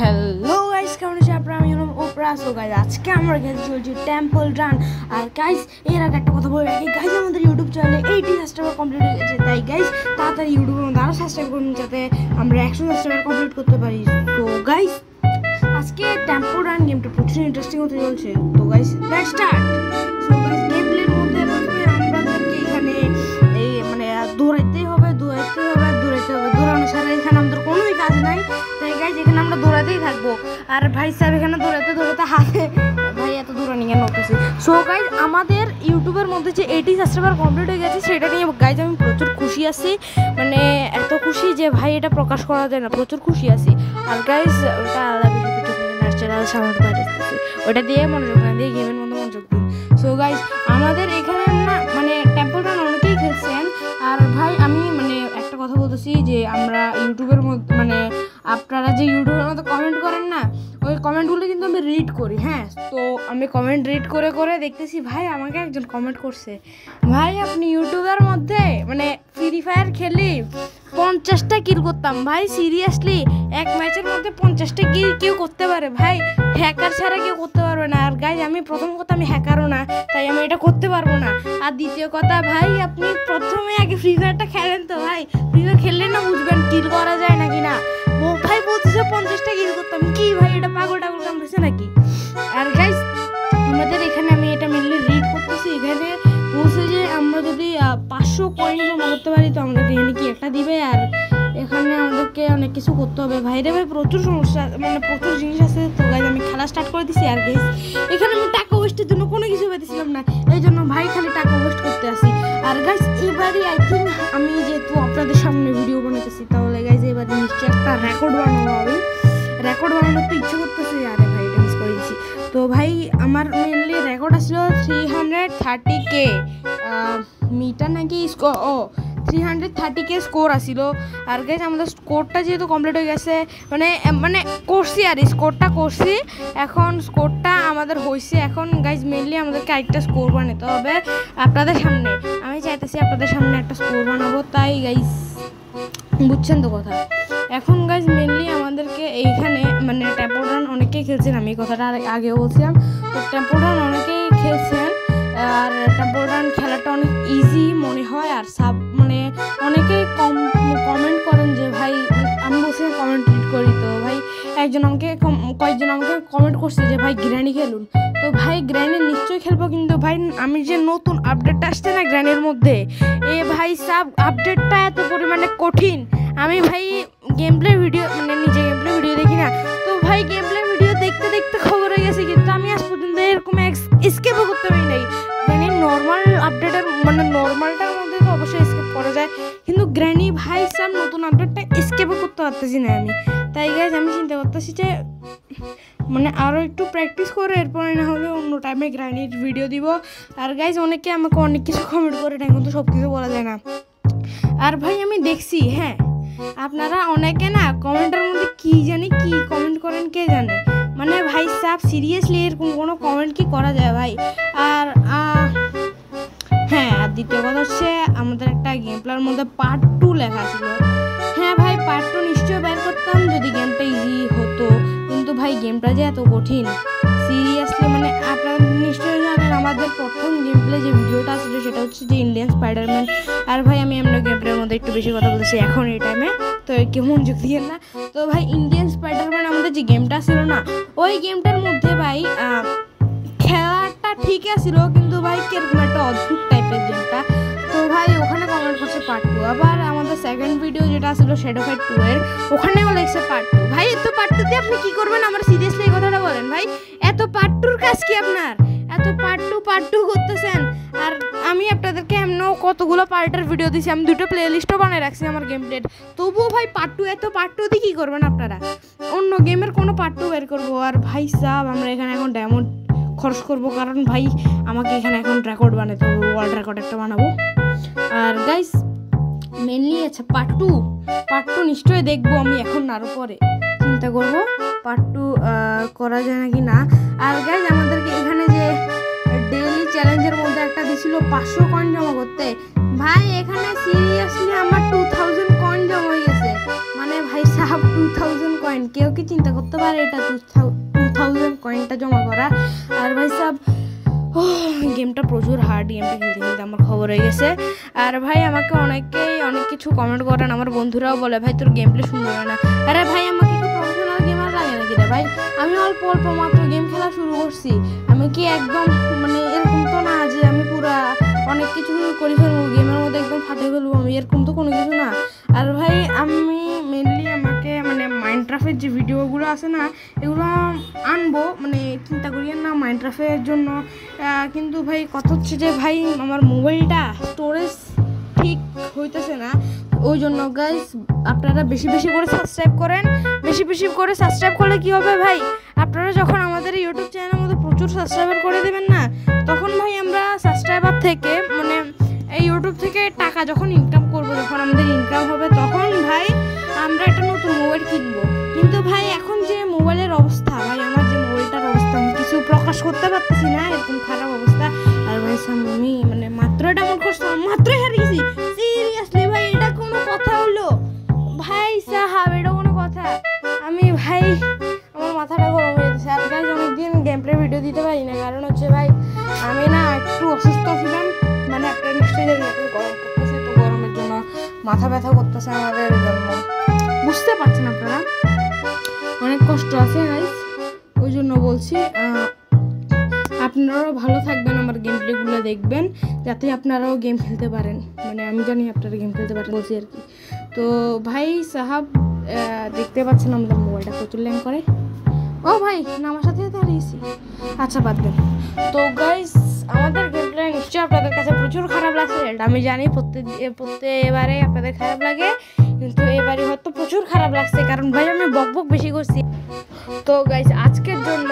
Hello guys, কেমন আছেন আপনারা? আমি হলাম ওপরা। সো গাইস, আজকে আমরা খেলতে চলছি টেম্পল রান। আর গাইস, এর আগে একটা কথা বলে রাখি, গাইস আমাদের ইউটিউব চ্যানেলে 80 সাবস্ক্রাইবার কমপ্লিট হয়ে গেছে। তাই গাইস তাড়াতাড়ি ইউটিউবের মধ্যে আরও সাবস্ক্রাইব করুন, যাতে আমরা 100 সাবস্ক্রাইবার কমপ্লিট করতে পারি। তো গাইস, আজকে টেম্পল রান গেমটা প্রচুর ইন্টারেস্টিং হতে চলছে। তো guys, let's start. So guys, game প্লের মধ্যে প্রথমে আমাদেরকে এখানে এই দৌড়াইতে হবে। দৌড়ানো ছাড়া এখানে আমাদের কোনোই কাজ নাই। তাই গাইস, এখানে আমরা দৌড়াতেই থাকবো। আর ভাই সাহেব এখানে দৌড়াতে হাতে ভাই এত দৌড়ানি কেন হতেছে। সো গাইস, আমাদের ইউটিউবের মধ্যে যে 80 সাবস্ক্রাইবার কমপ্লিট হয়ে গেছে, সেটা নিয়ে গাইস আমি প্রচুর খুশি আছি। এত খুশি যে ভাই এটা প্রকাশ করা যায় না, প্রচুর খুশি আছি। আর গাইস, ওটা আলাদা বিষয়, ন্যাচারাল সাউন্ড বাইরেছে, ওটা দিয়ে মনোযোগ না দিয়ে গেমের মধ্যে মনোযোগ দিন। সো গাইস, আমাদের এখানে না টেম্পল রান অনেকেই খেলছেন। আর ভাই আমি একটা কথা বলতেছি যে আমরা ইউটিউবের মধ্যে আপনারা যে ইউটিউবের মধ্যে কমেন্ট করেন না, ওই কমেন্টগুলো কিন্তু আমি রিড করি। হ্যাঁ, তো আমি কমেন্ট রিড করে দেখতেছি, ভাই আমাকে একজন কমেন্ট করছে, ভাই আপনি ইউটিউবের মধ্যে ফ্রি ফায়ার খেলি 50টা কিল করতাম। ভাই সিরিয়াসলি, এক ম্যাচের মধ্যে 50টা কিল কেউ করতে পারে? ভাই হ্যাকার ছাড়া কেউ করতে পারবে না। আর গাইজ, আমি প্রথম কথা আমি হ্যাকারও না, তাই আমি এটা করতে পারবো না। আর দ্বিতীয় কথা, ভাই আপনি প্রথমে আগে ফ্রি ফায়ারটা খেলেন তো। ভাই ফ্রি ফায়ার খেললে না বুঝবেন কিল করা যায় নাকি না। ভাই বলতেছে 50টা কিল করতাম, কি ভাই এটা পাগল কামড়েছে নাকি? আর গাইজ, আমাদের এখানে আমি এটা মেনলি রিড করতেছি। এখানে বলছে যে আমরা যদি 500 কয়েন জমা করতে পারি তো আমাদেরকে এখানে কি একটা দিবে। আর এখানে আমাদেরকে অনেক কিছু করতে হবে। ভাই প্রচুর সমস্যা, প্রচুর জিনিস আছে। তো গাইজ, আমি খেলা স্টার্ট করে দিছি। আর গাইজ, এখানে আমি টাকা ওয়েস্টের জন্য কোনো কিছু পেতেছিলাম না, এই জন্য ভাই খালি টাকা ওয়েস্ট করতে আসি। আর গাইজ, এবারে আই থিঙ্ক আমি যেহেতু আপনাদের সামনে ভিডিও বানাতেছি, তাহলে গাইজ এবারে নিশ্চয়ই একটা রেকর্ড বানানো হবে। রেকর্ড বানানোর তো ইচ্ছে করতেছে। আরে ভাই, এটা মিস করে দিচ্ছি। তো ভাই আমার মেনলি রেকর্ড আসলো 330K মিটার নাকি 330K স্কোর আসিল। আর গাইজ, আমাদের স্কোরটা যেহেতু কমপ্লিট হয়ে গেছে, করছি আর স্কোরটা করছি। এখন স্কোরটা আমাদের হয়েছে। এখন গাইজ মেনলি আমাদেরকে আরেকটা স্কোর বানাতে হবে আপনাদের সামনে। আমি চাইতেছি আপনাদের সামনে একটা স্কোর বানাবো। তাই গাইজ, বুঝছেন তো কথা। এখন গাইজ মেনলি আমাদেরকে এইখানে টেম্পল রান অনেকেই খেলছেন, আমি এই কথাটা আগেও বলছিলাম। তো টেম্পল রান অনেকেই খেলছেন। আর টেম্পল রান খেলাটা অনেক ইজি মনে হয়। আর অনেকেই কমেন্ট করেন যে ভাই, আমি বলছি কমেন্ট রিড করি। তো ভাই কয়েকজন আমাকে কমেন্ট করছে যে ভাই গ্র্যানি খেলুন। তো ভাই গ্র্যানি নিশ্চয়ই খেলবো, কিন্তু ভাই আমি যে নতুন আপডেটটা আসছে না গ্র্যানির মধ্যে, ভাই আপডেটটা এত পরিমাণে কঠিন। আমি ভাই গেম প্লে ভিডিও নিজে গেম প্লে ভিডিও দেখি না। তো ভাই গেম প্লে ভিডিও দেখতে দেখতে খবর হয়ে গেছে, কিন্তু আমি আজ পর্যন্ত এরকম এসকেপও করতে পারি নাই। নর্মাল আপডেটের নর্মালটার মধ্যে তো অবশ্যই এসকেপ করা যায়, কিন্তু গ্র্যানি ভাই নতুন আপডেটটা এসকেপও করতে পারতেছি না আমি। তাই গাইজ, আমি চিন্তা করতেছি যে আরও একটু প্র্যাকটিস করে এরপরে না হলে অন্য টাইমে গ্র্যানির ভিডিও দিব। আর গাইজ, অনেকে আমাকে অনেক কিছু কমেন্ট করে, এখন তো সব কিছু বলা যায় না। আর ভাই আমি দেখছি, হ্যাঁ আপনারা অনেকে না কমেন্টের মধ্যে কি কমেন্ট করেন কে জানে। ভাই সিরিয়াসলি এরকম কোনো কমেন্ট কি করা যায় ভাই? আর হ্যাঁ, আর দ্বিতীয় কথা হচ্ছে, আমাদের একটা গেম প্লের মধ্যে পার্ট 2 লেখা ছিল। হ্যাঁ ভাই, পার্ট 2 নিশ্চয়ই বের করতাম যদি গেমটা ইজি হতো, কিন্তু ভাই গেমটা যে এত কঠিন সিরিয়াসলি। আপনারা নিশ্চয়ই জানেন আমাদের প্রথম গেম প্লে যে ভিডিওটা ছিল সেটা হচ্ছে যে ইন্ডিয়ান স্পাইডারম্যান। আর ভাই আমি এমনি গেম প্লের মধ্যে একটু বেশি কথা বলতেছি এখন এই টাইমে, তো কেমন যুক্ত দিয়েন না। তো ভাই ইন্ডিয়ান স্পাইডারম্যান আমাদের যে গেমটা ছিল না, ওই গেমটার মধ্যে ভাই খেলাটা ঠিক আছিল, কিন্তু ভাই কিরকম একটা অদ্ভুত টাইপের গেমটা। তো ভাই ওখানে কমেন্ট করছে পার্ট 2। আবার আমাদের সেকেন্ড ভিডিও যেটা ছিল শ্যাডো ফাইট 2 এর, ওখানেও লেগেছে পার্ট 2। ভাই এত পার্ট 2 দিয়ে আপনি কি করবেন? আমার সিরিয়াসলি এই কথাটা বলেন ভাই, এত পার্ট 2-র কাজ কি আপনার? এত পার্ট 2 করতেছেন। আর আমি আপনাদেরকে এমনও কতগুলো পার্টের ভিডিও দিছি, আমি 2টা প্লেলিস্টও বানিয়ে রাখছি আমার গেম প্লের। তবুও ভাই এত পার্ট 2 দিয়ে কী করবেন আপনারা? অন্য গেমের কোনো পার্ট 2 বের করবো। আর ভাই আমরা এখানে এখন ডায়মন্ড খরচ করবো, কারণ ভাই আমাকে এখানে এখন রেকর্ড বানাতে হবে, ওয়ার্ল্ড রেকর্ড একটা বানাবো। আর গাইস মেনলি পার্ট 2 নিশ্চয়ই দেখবো আমি, এখন আরও পরে চিন্তা করবো পার্ট 2 করা যায় নাকি না। আর গাইস, আমাদেরকে এখানে যে ডেইলি চ্যালেঞ্জের মধ্যে একটা দিছিল 500 কয়েন জমা করতে। ভাই এখানে সিরিয়াসলি আমার 2000 কয়েন জমা হয়ে গেছে। ভাই ভাই সাহাব 2000 কয়েন, কেউ কি চিন্তা করতে পারে এটা 2000 কয়েনটা জমা করা? আর ভাই সাহাব গেমটা প্রচুর হার্ড, গেমটা খেলতে খেলতে আমার খবর হয়ে গেছে। আর ভাই আমাকে অনেকেই অনেক কিছু কমেন্ট করেন, আমার বন্ধুরাও বলে ভাই তোর গেম প্লে সুন্দর হয় না। আরে ভাই আমাকে কি প্রফেশনাল গেমার লাগে নাকি রে ভাই? আমি অল্প অল্প মাত্র গেম খেলা শুরু করছি, আমি কি একদম মানে এরকম তো না যে আমি পুরা অনেক কিছু করে ফেলবো, গেমের মধ্যে একদম ফাটে ফেলবো, আমি এরকম তো কোনো কিছু না। আর ভাই আমি মেনলি আমাকে মানে মাইনক্রাফটের যে ভিডিওগুলো আছে না এগুলো আনবো, মানে চিন্তা করিয়েন না মাইনক্রাফটের জন্য। কিন্তু ভাই কথা হচ্ছে যে ভাই আমার মোবাইলটা স্টোরেজ ঠিক হইতেছে না, ওই জন্য গাইস আপনারা বেশি বেশি করে সাবস্ক্রাইব করেন। বেশি বেশি করে সাবস্ক্রাইব করলে কি হবে ভাই, আপনারা যখন আমাদের ইউটিউব চ্যানেলের মধ্যে প্রচুর সাবস্ক্রাইবার করে দেবেন না, তখন ভাই আমরা সাবস্ক্রাইবার থেকে মানে এই ইউটিউব থেকে টাকা যখন ইনকাম করবো, যখন আমাদের ইনকাম হবে তখন ভাই আমরা একটা নতুন মোবাইল কিনবো। কিন্তু ভাই এখন যে মোবাইলের অবস্থা ভাই, আমার যে মোবাইলটার অবস্থা আমি কিছু প্রকাশ করতে পারতেছি না, এরকম খারাপ অবস্থা। আর ভাই আমি মানে মাত্র ডাউনলোড করছিলাম, মাত্রই হারিয়েছি। সিরিয়াসলি ভাই এটা কোনো কথা হলো ভাই সাহাব? এটা কোনো কথা? আমি ভাই আমার মাথাটা গরম হয়ে গেছে। আর গাইজ অনেকদিন গেম প্লে ভিডিও দিতে পারি না, কারণ হচ্ছে ভাই আমি না একটু অসুস্থ ছিলাম, মানে আপনার নিশ্চয়ই জানেন এখন গরম করতেছে, তো গরমের জন্য মাথা ব্যথা করতেছে আমাদের জন্য, বুঝতে পারছেন আপনারা, অনেক কষ্ট আছে গাইজ। ওই জন্য বলছি আপনারাও ভালো থাকবেন, আমার গেম প্লেগুলো দেখবেন যাতে আপনারাও গেম খেলতে পারেন, মানে আমি জানি আপনারা গেম খেলতে পারেন বলছি আর কি। তো ভাই সাহাব দেখতে পাচ্ছেন আমাদের মোবাইলটা প্রচুর ল্যাং করে। ও ভাই আমার সাথে দাঁড়িয়েছি, আচ্ছা বাদ দেন। তো গাইস আমাদের গেম প্লে নিশ্চয়ই আপনাদের কাছে প্রচুর খারাপ লাগছে, এটা আমি জানি, প্রত্যেকবারে আপনাদের খারাপ লাগে, কিন্তু এবারে হয়তো প্রচুর খারাপ লাগছে কারণ ভাই আমি বকবক বেশি করছি। তো গাইস আজকের জন্য